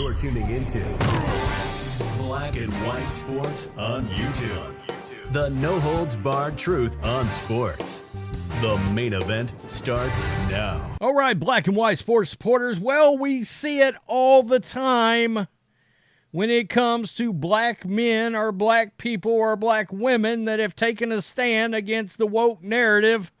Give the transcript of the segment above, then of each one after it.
You're tuning into Black and White Sports on YouTube. The no-holds-barred truth on sports. The main event starts now. All right, Black and White Sports supporters. Well, we see it all the time when it comes to black men or black people or black women that have taken a stand against the woke narrative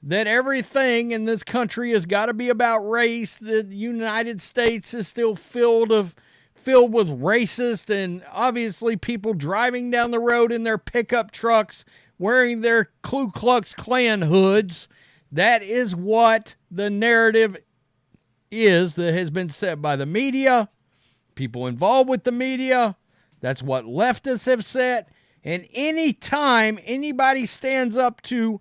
that everything in this country has got to be about race. The United States is still filled with racist and obviously people driving down the road in their pickup trucks wearing their Ku Klux Klan hoods. That is what the narrative is that has been set by the media, people involved with the media. That's what leftists have said. And any time anybody stands up to,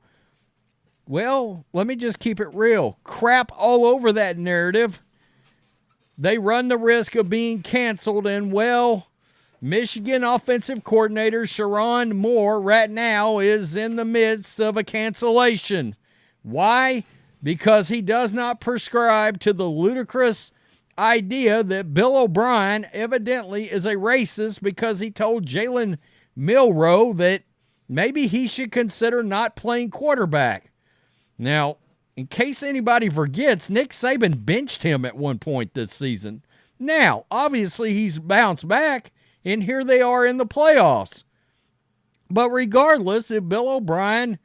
well, let me just keep it real, crap all over that narrative, they run the risk of being canceled. And, well, Michigan offensive coordinator Sherrone Moore right now is in the midst of a cancellation. Why? Because he does not prescribe to the ludicrous idea that Bill O'Brien evidently is a racist because he told Jalen Milroe that maybe he should consider not playing quarterback. Now, in case anybody forgets, Nick Saban benched him at one point this season. Now, obviously he's bounced back, and here they are in the playoffs. But regardless, if Bill O'Brien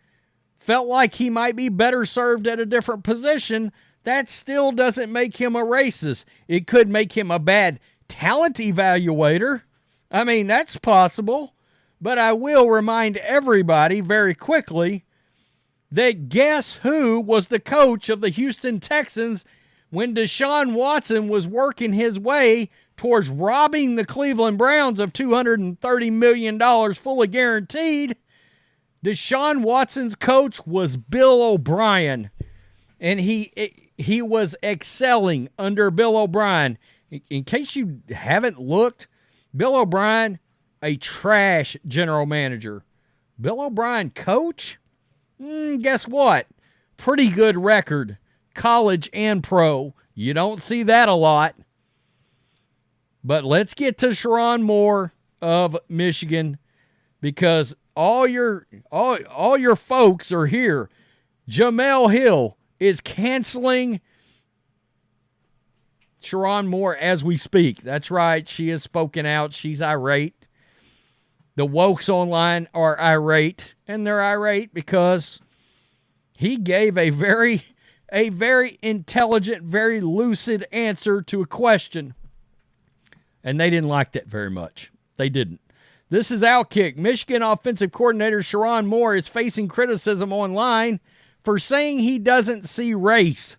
felt like he might be better served at a different position, that still doesn't make him a racist. It could make him a bad talent evaluator. I mean, that's possible. But I will remind everybody very quickly that guess who was the coach of the Houston Texans when Deshaun Watson was working his way towards robbing the Cleveland Browns of $230 million fully guaranteed? Deshaun Watson's coach was Bill O'Brien, and he was excelling under Bill O'Brien. In case you haven't looked, Bill O'Brien, a trash general manager. Bill O'Brien, coach? Guess what? Pretty good record, college and pro. You don't see that a lot. But let's get to Sherrone Moore of Michigan, because all your folks are here. Jemele Hill is canceling Sherrone Moore as we speak. That's right. She has spoken out. She's irate. The wokes online are irate, and they're irate because he gave a very intelligent, very lucid answer to a question, and they didn't like that very much. They didn't. This is Outkick. Michigan offensive coordinator Sherrone Moore is facing criticism online for saying he doesn't see race.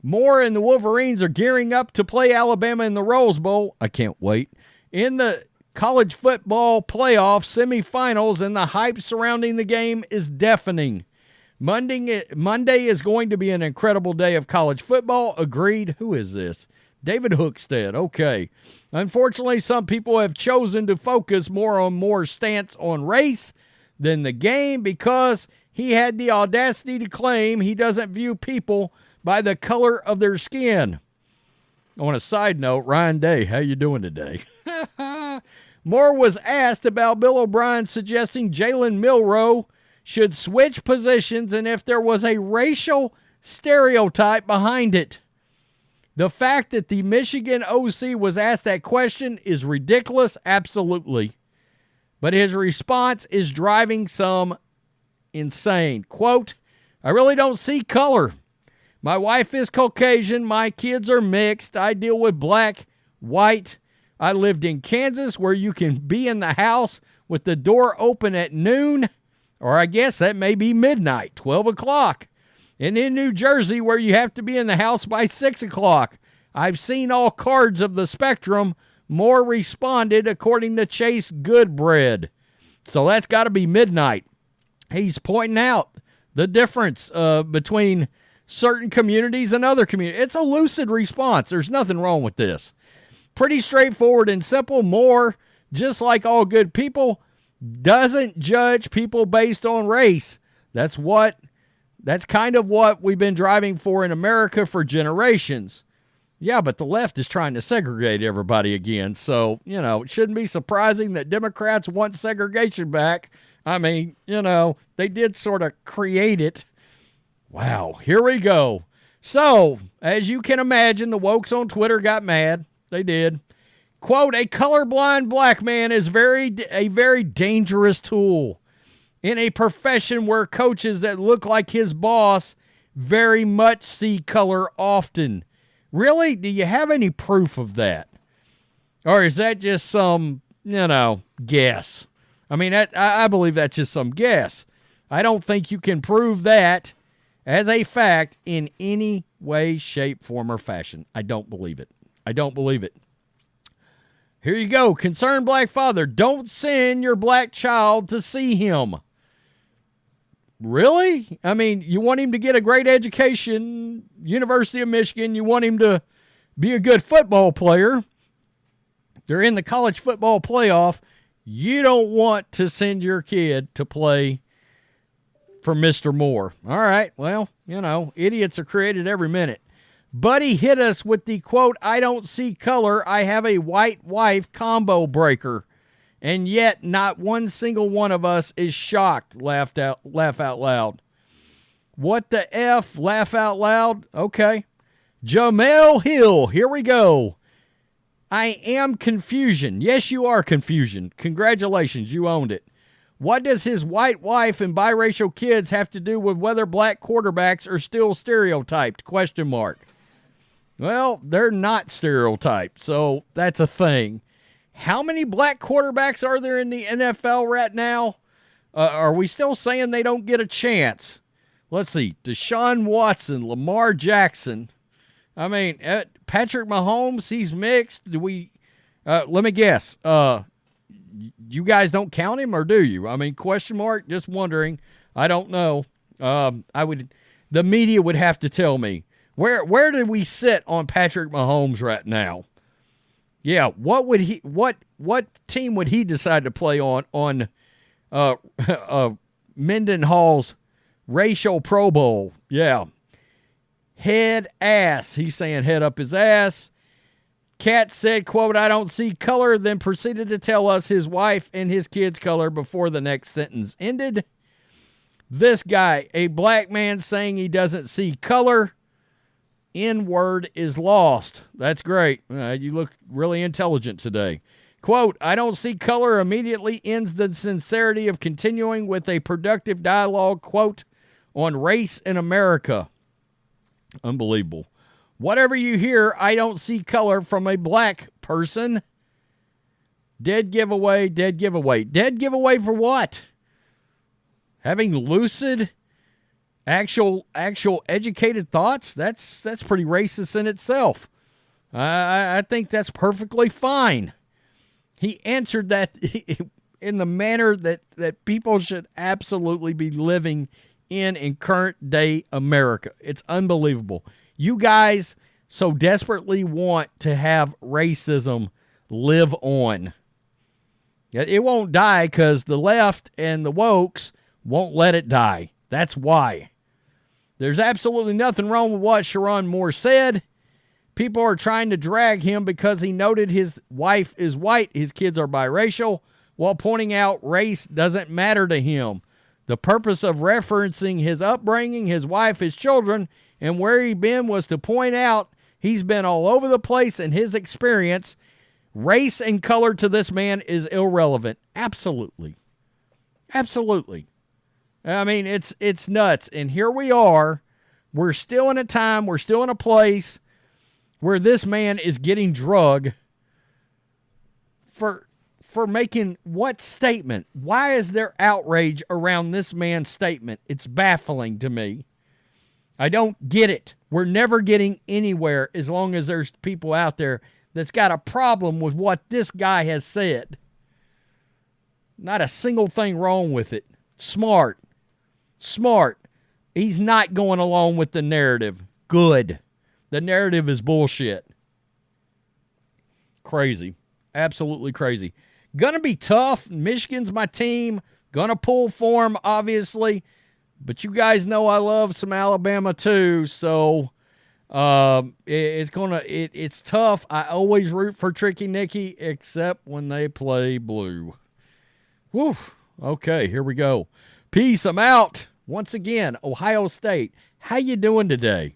Moore and the Wolverines are gearing up to play Alabama in the Rose Bowl. I can't wait. In the college football playoff semifinals, and the hype surrounding the game is deafening. Monday is going to be an incredible day of college football. Agreed. Who is this? David Hookstead. Okay. Unfortunately, some people have chosen to focus more on Moore's stance on race than the game because he had the audacity to claim he doesn't view people by the color of their skin. On a side note, Ryan Day, how you doing today? Moore was asked about Bill O'Brien suggesting Jalen Milroe should switch positions and if there was a racial stereotype behind it. The fact that the Michigan OC was asked that question is ridiculous, absolutely. But his response is driving some insane. Quote, I really don't see color. My wife is Caucasian. My kids are mixed. I deal with black, white. I lived in Kansas where you can be in the house with the door open at noon, or I guess that may be midnight, 12 o'clock. And in New Jersey where you have to be in the house by 6 o'clock. I've seen all cards of the spectrum. Moore responded according to Chase Goodbread. So that's got to be midnight. He's pointing out the difference between certain communities and other communities. It's a lucid response. There's nothing wrong with this. Pretty straightforward and simple. Moore, just like all good people, doesn't judge people based on race. That's kind of what we've been driving for in America for generations. Yeah, but the left is trying to segregate everybody again. So, it shouldn't be surprising that Democrats want segregation back. I mean, they did sort of create it. Wow, here we go. So, as you can imagine, the wokes on Twitter got mad. They did. Quote, a colorblind black man is a very dangerous tool in a profession where coaches that look like his boss very much see color often. Really? Do you have any proof of that? Or is that just some, guess? I mean, I believe that's just some guess. I don't think you can prove that as a fact in any way, shape, form, or fashion. I don't believe it. I don't believe it. Here you go. Concerned black father, don't send your black child to see him. Really? I mean, you want him to get a great education, University of Michigan. You want him to be a good football player. They're in the college football playoff. You don't want to send your kid to play for Mr. Moore. All right, well, idiots are created every minute. Buddy hit us with the, quote, I don't see color, I have a white wife combo breaker. And yet not one single one of us is shocked, laugh out loud. What the F, laugh out loud? Okay. Jemele Hill, here we go. I am confusion. Yes, you are confusion. Congratulations, you owned it. What does his white wife and biracial kids have to do with whether black quarterbacks are still stereotyped? Question mark. Well, they're not stereotyped, so that's a thing. How many black quarterbacks are there in the NFL right now? Are we still saying they don't get a chance? Let's see. Deshaun Watson, Lamar Jackson. I mean, Patrick Mahomes, he's mixed. Do we? Let me guess. You guys don't count him, or do you? I mean, question mark. Just wondering. I don't know. The media would have to tell me. Where do we sit on Patrick Mahomes right now? Yeah, what team would he decide to play on Mendenhall's racial Pro Bowl? Yeah. Head ass. He's saying head up his ass. Cat said, quote, I don't see color, then proceeded to tell us his wife and his kids' color before the next sentence ended. This guy, a black man saying he doesn't see color. N-word is lost. That's great. You look really intelligent today. Quote, I don't see color immediately ends the sincerity of continuing with a productive dialogue, quote, on race in America. Unbelievable. Whatever you hear, I don't see color from a black person. Dead giveaway, dead giveaway. Dead giveaway for what? Having lucid actual educated thoughts, that's pretty racist in itself. I think that's perfectly fine. He answered that in the manner that people should absolutely be living in current day America. It's unbelievable. You guys so desperately want to have racism live on. It won't die because the left and the wokes won't let it die. That's why. There's absolutely nothing wrong with what Sherrone Moore said. People are trying to drag him because he noted his wife is white, his kids are biracial, while pointing out race doesn't matter to him. The purpose of referencing his upbringing, his wife, his children, and where he'd been was to point out he's been all over the place in his experience. Race and color to this man is irrelevant. Absolutely. Absolutely. I mean, it's nuts. And here we are. We're still in a time, we're still in a place where this man is getting drugged for making what statement? Why is there outrage around this man's statement? It's baffling to me. I don't get it. We're never getting anywhere as long as there's people out there that's got a problem with what this guy has said. Not a single thing wrong with it. Smart. He's not going along with the narrative. Good. The narrative is bullshit. Crazy. Absolutely crazy. Gonna be tough. Michigan's my team. Gonna pull for him, obviously. But you guys know I love some Alabama too. So It's tough. I always root for Tricky Nicky, except when they play blue. Whew. Okay, here we go. Peace. I'm out. Once again, Ohio State. How you doing today?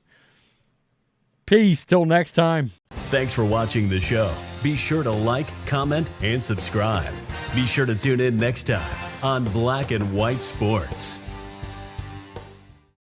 Peace. Till next time. Thanks for watching the show. Be sure to like, comment, and subscribe. Be sure to tune in next time on Black and White Sports.